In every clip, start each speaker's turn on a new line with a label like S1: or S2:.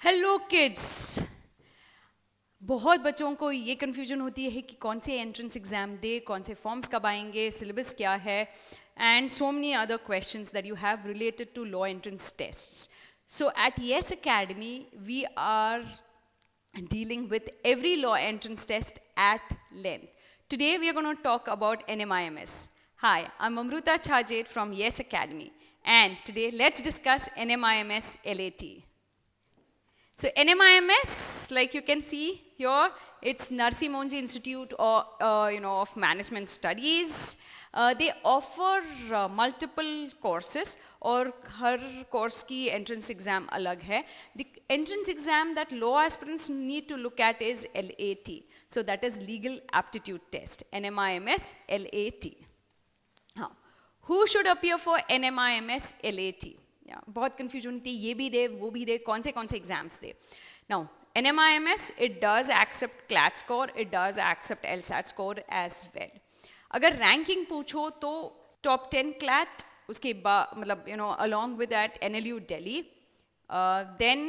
S1: Hello kids. बहुत बच्चों को ये कन्फ्यूजन होती है कि कौन से एंट्रेंस एग्जाम दे, कौन से फॉर्म्स कब आएंगे, सिलेबस क्या है, and so many other questions that you have related to law entrance tests. So at Yes Academy, we are dealing with every law entrance test at length. Today we are going to talk about NMIMS. Hi, I'm Amruta Chajed from Yes Academy, and today let's discuss NMIMS LAT. So NMIMS, like you can see here, it's Narsi Monji Institute of Management Studies. They offer multiple courses, और हर course की entrance exam अलग है. The entrance exam that law aspirants need to look at is LAT. So that is Legal Aptitude Test. NMIMS LAT. हाँ, who should appear for NMIMS LAT? बहुत confusion होती है, ये भी दे वो भी दे, कौन से exams they. Now NMIMS, it does accept CLAT score, it does accept LSAT score as well. अगर रैंकिंग पूछो तो टॉप 10 CLAT, उसके बाद मतलब along with that NLU Delhi, then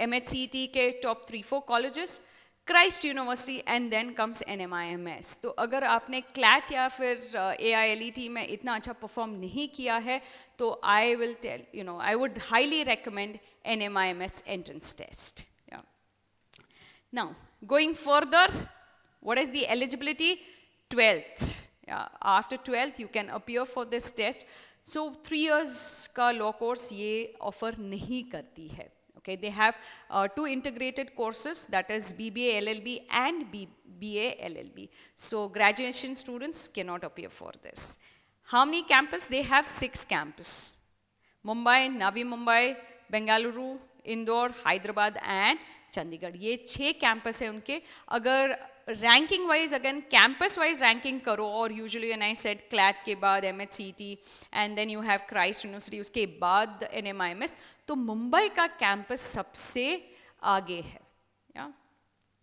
S1: MHCT के top 3-4 colleges, Christ University, and then comes NMIMS. तो अगर आपने क्लैट या फिर AILET में इतना अच्छा परफॉर्म नहीं किया है तो I will tell I would highly recommend NMIMS entrance test. Now going further, what is the eligibility? 12th. After 12th you can appear for this test. So 3 years का law course ये offer नहीं करती है. Okay, they have 2 integrated courses, that is BBA LLB and BA LLB. So graduation students cannot appear for this. How many campus? They have 6 campus. Mumbai, Navi Mumbai, Bengaluru, Indore, Hyderabad and Chandigarh. ये 6 campus है उनके. अगर ranking wise, अगर campus wise ranking करो, और usually and I said CLAT के बाद MHCT and then you have Christ University, उसके बाद NMIMS, तो मुंबई का कैंपस सबसे आगे है.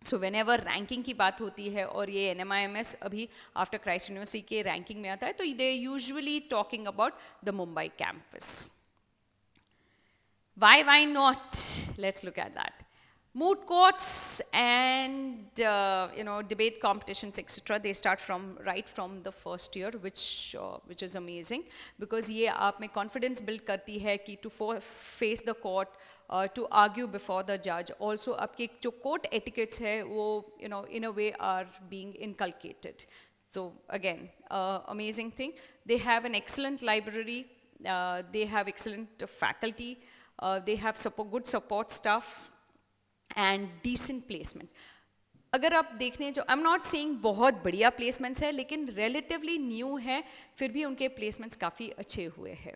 S1: सो वेन एवर रैंकिंग की बात होती है और ये NMIMS अभी आफ्टर क्राइस्ट यूनिवर्सिटी के रैंकिंग में आता है, तो they usually talking about the Mumbai campus. Why not? Let's look at that. Moot courts and debate competitions, etc. They start right from the first year, which is amazing, because ये आप में confidence build करती है कि to face the court, to argue before the judge. Also आपके जो court etiquettes है वो in a way are being inculcated. So again, amazing thing. They have an excellent library. They have excellent faculty. They have good support staff and decent placements. अगर आप देखने जो, I am not saying बहुत बढ़िया placements है, लेकिन relatively new है, फिर भी उनके प्लेसमेंट्स काफ़ी अच्छे हुए हैं.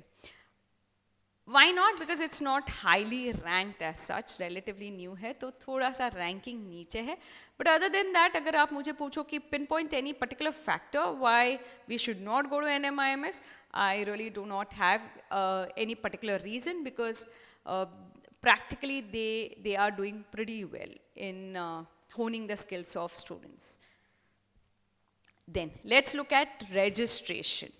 S1: Why not? Because it's not highly ranked as such, relatively new है तो थोड़ा सा रैंकिंग नीचे है. बट अदर देन दैट, अगर आप मुझे पूछो कि pinpoint any particular factor why we should not go to NMIMS, I really do not have any particular reason, because practically they are doing pretty well in honing the skills of students. Then let's look at registration.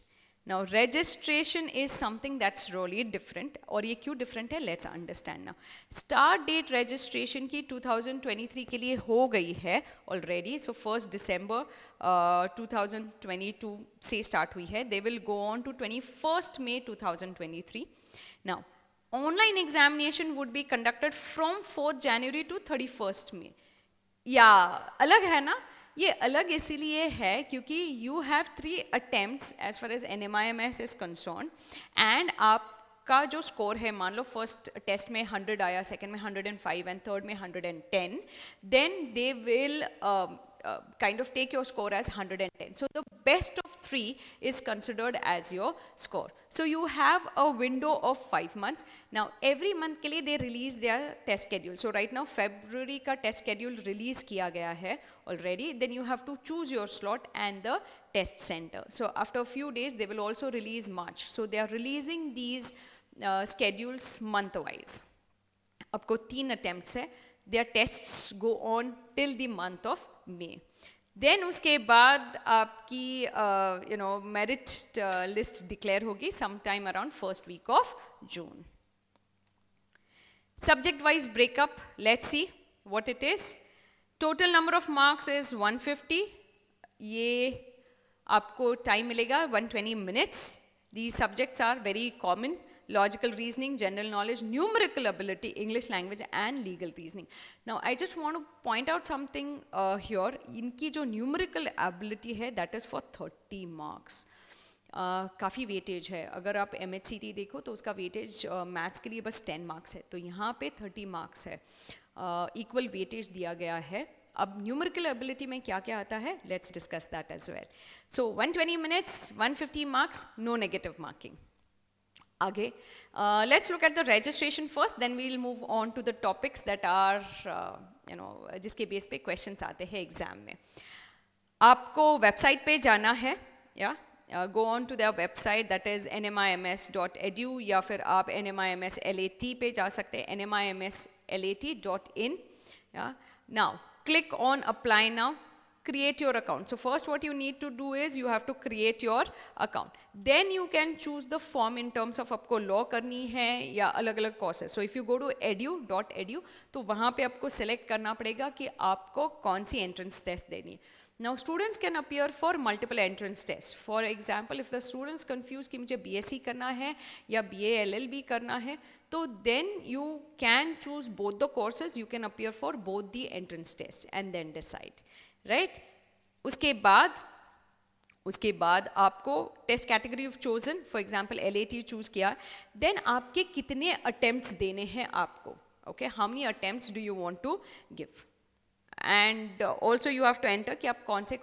S1: Now registration is something that's really different, और ये क्यों different है, let's understand now. Start date registration की 2023 के लिए हो गई है already. So 1st December 2022 से start हुई है. They will go on to 21st May 2023. Now online examination would be conducted from 4th January to 31st May. अलग है ना. ये अलग इसीलिए है क्योंकि you have 3 attempts as far as NMIMS is concerned, and आपका जो स्कोर है, मान लो फर्स्ट टेस्ट में 100 आया, सेकेंड में 105 एंड थर्ड में 110, then they will kind of take your score as 110. So the best of 3 is considered as your score. So you have a window of 5 months. Now every month के लिए they release their test schedule. So right now February का test schedule release किया गया है already. Then you have to choose your slot and the test center. So after a few days they will also release March. So they are releasing these schedules month wise. आपको 3 attempts है. Their tests go on till the month of May. Then उसके बाद आपकी merit list declare होगी sometime around first week of June. Subject wise breakup, let's see what it is. Total number of marks is 150. ये आपको time मिलेगा 120 minutes. These subjects are very common: logical reasoning, general knowledge, numerical ability, English language and legal reasoning. Now I just want to point out something here. इनकी जो numerical ability है that is for 30 marks. काफ़ी weightage है. अगर आप MHCT देखो तो उसका वेटेज मैथ्स के लिए बस 10 मार्क्स है, तो यहाँ पे 30 मार्क्स है. इक्वल वेटेज दिया गया है. अब न्यूमेरिकल एबिलिटी में क्या क्या आता है, let's discuss that as well. So 120 minutes, 150 marks, no negative marking. आगे let's look at the registration first, then we will move on to the topics that are जिसके बेस पे क्वेश्चंस आते हैं एग्जाम में. आपको वेबसाइट पे जाना है, या go on to their website, that is nmims.edu, या फिर आप NMIMS LAT पे जा सकते हैं, nmimslat.in. Now click on apply now, create your account. So first what you need to do is you have to create your account, then you can choose the form in terms of आपको law करनी है या अलग अलग courses. So if you go to edu.edu, तो वहाँ पे आपको select करना पड़ेगा कि आपको कौन सी entrance test देनी है. Now students can appear for multiple entrance tests. For example, if the students confused कि मुझे BSc करना है या BA LLB करना है, तो then you can choose both the courses. You can appear for both the entrance test and then decide, right? उसके बाद आपको test category of chosen, for example LAT choose किया, देन आपके कितने अटेम्प्ट्स देने हैं आपको. Okay, how many attempts do you want to give, and also you have to enter कि आप कौन से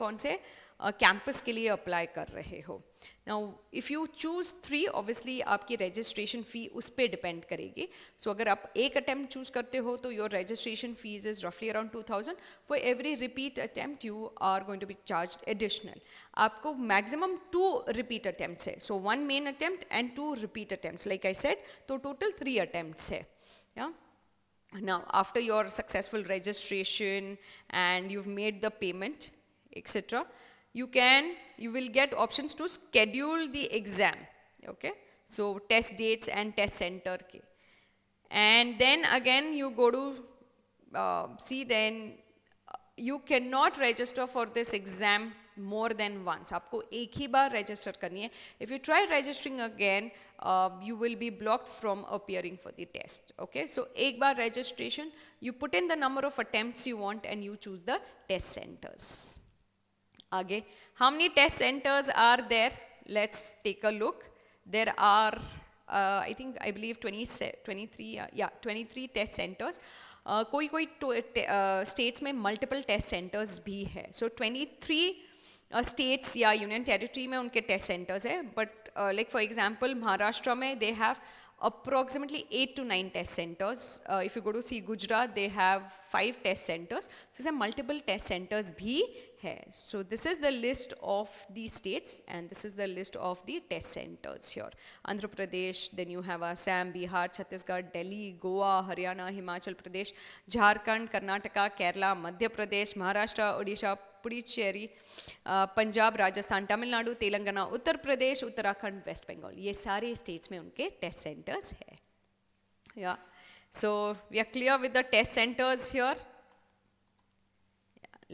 S1: कैंपस के लिए अप्लाई कर रहे हो. Now if you choose 3, obviously आपकी रजिस्ट्रेशन फ़ी उस पर डिपेंड करेगी. सो अगर आप एक अटैम्प्ट चूज़ करते हो तो योर रजिस्ट्रेशन फीस इज़ रफली around 2000. For every repeat attempt you are going to be charge additional. आपको मैक्सिमम 2 रिपीट अटैम्प्ट्स है, so 1 main attempt and 2 repeat attempts, like I said, तो टोटल 3 अटैम्प्ट्स है. या Now, after your successful registration and you've made the payment, etc., you will get options to schedule the exam. Okay, so test dates and test center ke. And then again you go to see, then you cannot register for this exam more than once. आपको एक ही बार register करनी है. If you try registering again, you will be blocked from appearing for the test. Okay, so एक बार registration, you put in the number of attempts you want and you choose the test centers. आगे, how many test centers are there? Let's take a look. There are I believe 23 test centers. कोई states में multiple test centers भी है. So 23 states या union territory में उनके test centers है, but like for example Maharashtra में they have approximately 8 to 9 test centers. If you go to see Gujarat, they have 5 test centers. So multiple test centers भी है. So this is the list of the states and this is the list of the test centers here. Andhra Pradesh, then you have Assam, Bihar, Chhattisgarh, Delhi, Goa, Haryana, Himachal Pradesh, Jharkhand, Karnataka, Kerala, Madhya Pradesh, Maharashtra, Odisha, Puducherry, Punjab, Rajasthan, Tamil Nadu, Telangana, Uttar Pradesh, Uttarakhand, West Bengal, ये सारे states में उनके test centres है. या so we are clear with the test centres here.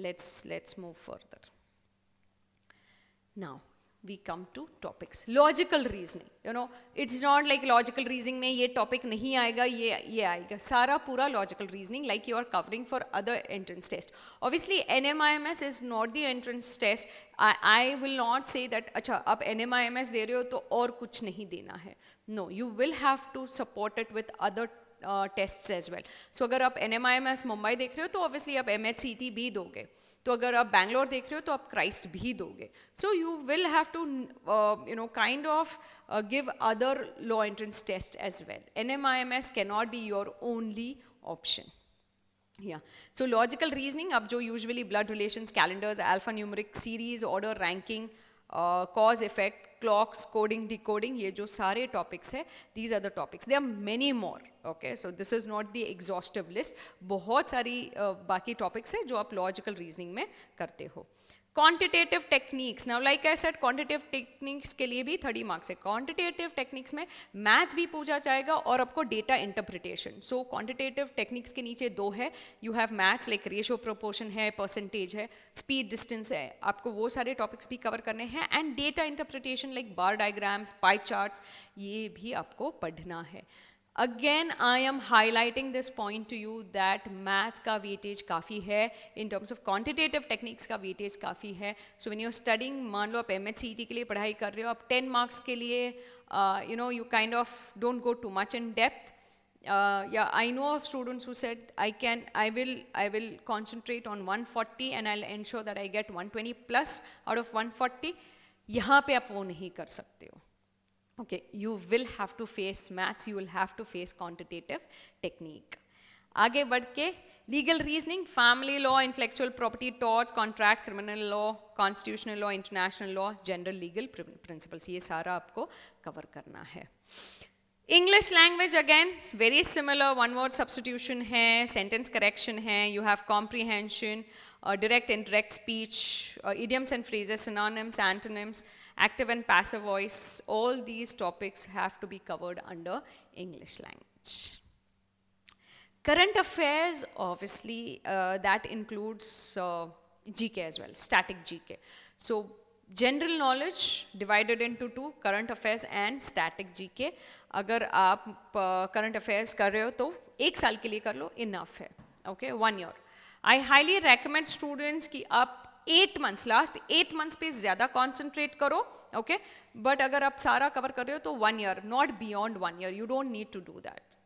S1: Let's move further. Now we come to topics. Logical reasoning. You know, it's not like logical reasoning में ये topic नहीं आएगा, ये आएगा. सारा पूरा logical reasoning like you are covering for other entrance test. Obviously NMIMS is not the entrance test. I will not say that अच्छा आप NMIMS दे रहे हो तो और कुछ नहीं देना है. No, you will have to support it with other tests as well. So अगर आप NMIMS मुंबई देख रहे हो तो obviously आप MHCT भी दोगे. तो अगर आप बैंगलोर देख रहे हो तो आप क्राइस्ट भी दोगे. So you will have to kind of give other law entrance tests as well. NMIMS cannot be your only option. Yeah. So logical reasoning, अब जो usually blood relations, calendars, alphanumeric series, order, ranking, cause, effect, clocks, coding, decoding, ये जो सारे topics है, these are the topics. There are many more. Okay, so this is not the exhaustive list. बहुत सारी बाकी topics है जो आप logical reasoning में करते हो. Quantitative techniques, now like I said quantitative techniques के लिए भी 30 मार्क्स है. क्वांटिटेटिव टेक्निक्स में मैथ्स भी पूछा जाएगा और आपको डेटा इंटरप्रिटेशन. सो क्वांटिटेटिव टेक्निक्स के नीचे दो है, you have maths like ratio proportion है, परसेंटेज है, स्पीड डिस्टेंस है, आपको वो सारे टॉपिक्स भी कवर करने हैं. And data interpretation like bar diagrams, pie charts, ये भी आपको पढ़ना है. Again, I am highlighting this point to you that maths का weightage काफ़ी है, in terms of quantitative techniques का weightage काफ़ी है. So when you're studying, मान लो आप MHCET के लिए पढ़ाई कर रहे हो, आप 10 marks के लिए you kind of don't go too much in depth. Yeah, I know of students who said I will concentrate on 140 and I'll ensure that I get 120 plus out of 140. यहाँ पे आप वो नहीं कर सकते हो. Okay, you will have to face maths, you will have to face quantitative technique. आगे बढ़ के legal reasoning, family law, intellectual property torts, contract, criminal law, constitutional law, international law, general legal principles, ये सारा आपको cover करना है. English language again very similar, one word substitution है, sentence correction है, you have comprehension, direct indirect speech, idioms and phrases, synonyms, antonyms, active and passive voice, all these topics have to be covered under English language. Current affairs, obviously, that includes GK as well, static GK. So, general knowledge divided into two, current affairs and static GK. अगर आप current affairs कर रहे हो तो एक साल के लिए कर लो, enough है, okay, 1 year. I highly recommend students कि आप 8 months, last 8 months पे ज़्यादा concentrate करो, okay? But अगर आप सारा cover कर रहे हो तो 1 year, not beyond 1 year. You don't need to do that.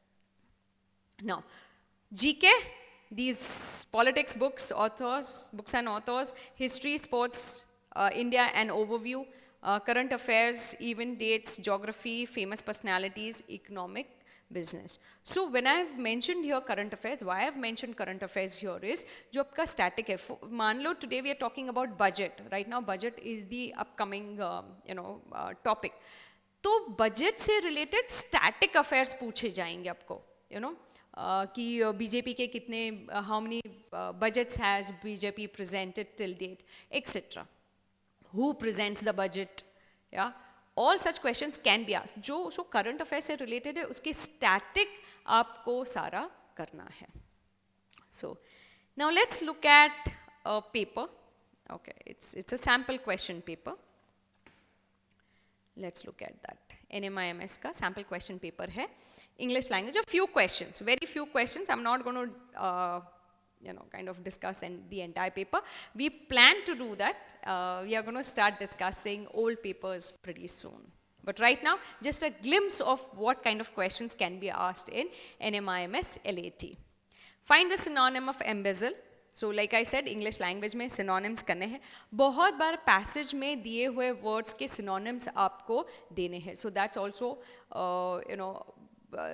S1: Now, GK, these politics books, books and authors, history, sports, India and overview, current affairs, event dates, geography, famous personalities, economic, business. So when I have mentioned here current affairs, why I have mentioned current affairs here is जो आपका static है. मान लो today we are talking about budget. Right now budget is the upcoming topic. तो budget से related static affairs पूछे जाएंगे आपको, कि BJP के कितने how many budgets has BJP presented till date, etc. Who presents the budget? Yeah. All such questions can be asked. जो current affairs से related है उसके static आपको सारा करना है. So now let's look at a paper. Okay, it's a sample question paper. Let's look at that. NMIMS का sample question paper है. English language, a few questions, very few questions. I'm not going to kind of discuss the entire paper. We plan to do that. We are going to start discussing old papers pretty soon. But right now, just a glimpse of what kind of questions can be asked in NMIMS LAT. Find the synonym of embezzle. So like I said, English language में synonyms करने हैं. बहुत बार passage में दिए हुए words के synonyms आपको देने हैं. So that's also,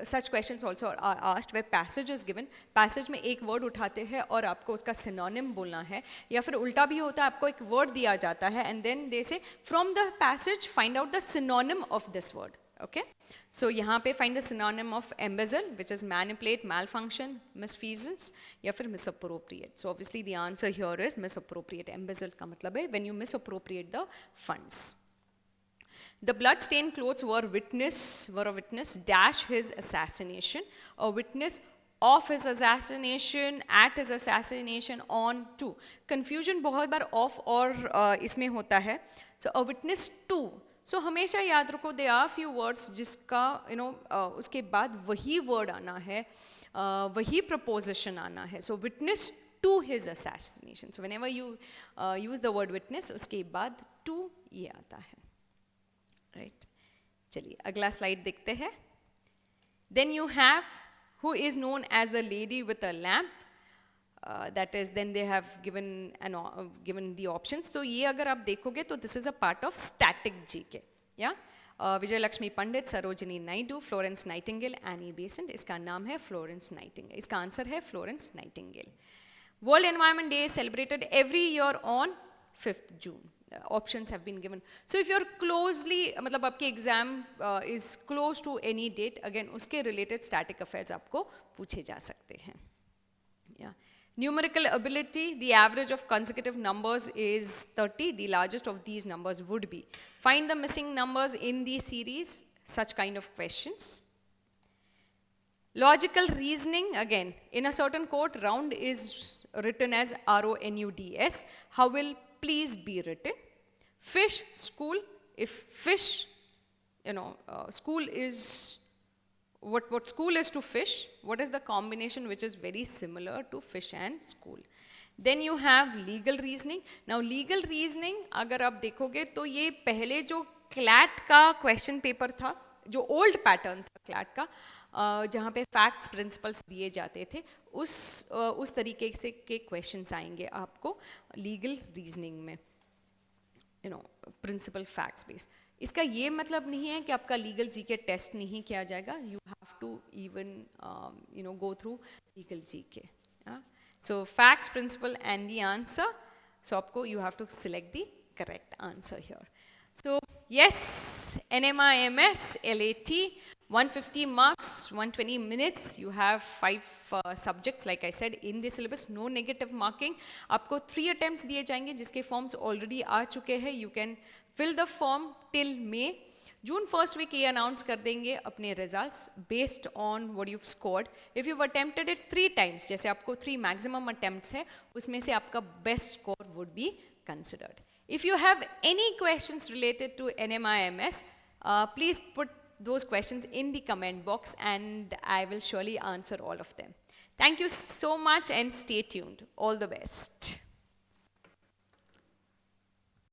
S1: such questions also are asked where passage is given. Passage में एक word उठाते हैं और आपको उसका synonym बोलना है, या फिर उल्टा भी होता है, आपको एक word दिया जाता है and then they say from the passage find out the synonym of this word. Okay, so यहाँ पे find the synonym of embezzle, which is manipulate, malfunction, misfeasance, या फिर misappropriate. So obviously the answer here is misappropriate. Embezzle का मतलब है when you misappropriate the funds. The blood-stained clothes were a witness dash his assassination, a witness of his assassination, at his assassination, on to. Confusion बहुत बार of और इसमें होता है. So a witness to. So हमेशा याद रखो there are few words जिसका उसके बाद वही word आना है, वही preposition आना है. So witness to his assassination. So whenever you use the word witness, उसके बाद to ये आता है. Right. चलिए अगला slide देखते हैं. Then you have who is known as the lady with a lamp. That is, then they have given the options. तो ये अगर आप देखोगे तो this is a part of static GK. Yeah. Vijay Lakshmi Pandit, Sarojini Naidu, Florence Nightingale, Annie Besant. इसका नाम है Florence Nightingale. इसका आंसर है Florence Nightingale. World Environment Day is celebrated every year on 5th June. Options have been given. So if you're closely, मतलब आपके exam is close to any date, again उसके related static affairs आपको पूछे जा सकते हैं. Yeah. Numerical ability, the average of consecutive numbers is 30. The largest of these numbers would be. Find the missing numbers in the series, such kind of questions. Logical reasoning, again, in a certain quote, round is written as RONUDS. How will please be written? Fish, school, if fish, school is, what school is to fish, what is the combination which is very similar to fish and school? Then you have legal reasoning. Now legal reasoning, अगर आप देखोगे तो ये पहले जो CLAT का question paper था, जो ओल्ड पैटर्न था क्लैट का, जहाँ पे फैक्ट्स प्रिंसिपल्स दिए जाते थे, उस तरीके से के क्वेश्चंस आएंगे आपको लीगल रीजनिंग में, प्रिंसिपल फैक्ट्स बेस्ड. इसका ये मतलब नहीं है कि आपका लीगल जीके टेस्ट नहीं किया जाएगा. You have to even go through legal GK. So facts, principle and the answer. So आपको you have to select the correct answer here. So yes, NMIMS, LAT, 150 marks, 120 minutes. You have 5 subjects, like I said, in the syllabus. No negative marking. आपको 3 attempts दिए जाएंगे, जिसके forms already आ चुके हैं. You can fill the form till May. June first week ये announce कर देंगे अपने results based on what you've scored. If you've attempted it 3 times, जैसे आपको 3 maximum attempts है, उसमें से आपका best score would be considered. If you have any questions related to NMIMS, please put those questions in the comment box and I will surely answer all of them. Thank you so much and stay tuned. All the best.